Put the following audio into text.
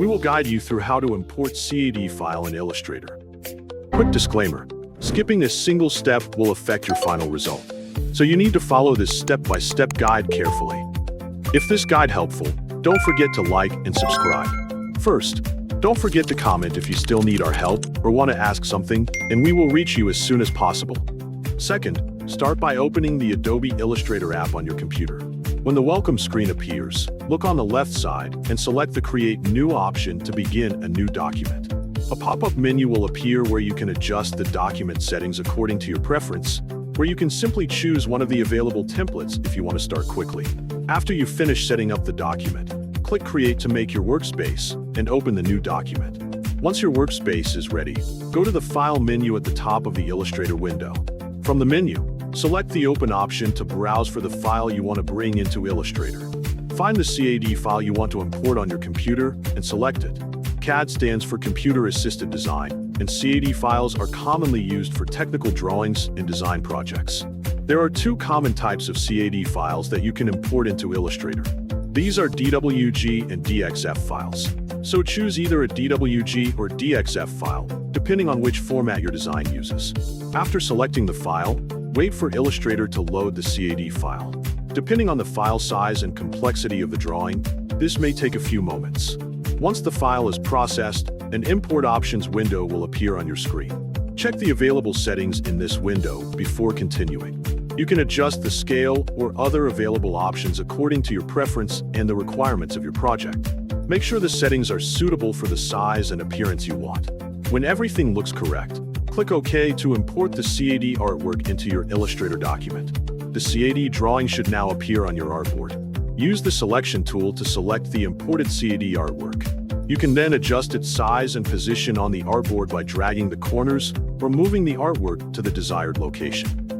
We will guide you through how to import CAD file in Illustrator. Quick disclaimer, skipping this single step will affect your final result, so you need to follow this step-by-step guide carefully. If this guide helpful, don't forget to like and subscribe. First, don't forget to comment if you still need our help or want to ask something, and we will reach you as soon as possible. Second, start by opening the Adobe Illustrator app on your computer. When the welcome screen appears, look on the left side and select the Create New option to begin a new document. A pop-up menu will appear where you can adjust the document settings according to your preference, where you can simply choose one of the available templates if you want to start quickly. After you finish setting up the document, click Create to make your workspace and open the new document. Once your workspace is ready, go to the File menu at the top of the Illustrator window. From the menu, select the Open option to browse for the file you want to bring into Illustrator. Find the CAD file you want to import on your computer and select it. CAD stands for Computer Assisted Design, and CAD files are commonly used for technical drawings and design projects. There are two common types of CAD files that you can import into Illustrator. These are DWG and DXF files. So choose either a DWG or DXF file, depending on which format your design uses. After selecting the file, wait for Illustrator to load the CAD file. Depending on the file size and complexity of the drawing, this may take a few moments. Once the file is processed, an Import Options window will appear on your screen. Check the available settings in this window before continuing. You can adjust the scale or other available options according to your preference and the requirements of your project. Make sure the settings are suitable for the size and appearance you want. When everything looks correct, click OK to import the CAD artwork into your Illustrator document. The CAD drawing should now appear on your artboard. Use the Selection tool to select the imported CAD artwork. You can then adjust its size and position on the artboard by dragging the corners or moving the artwork to the desired location.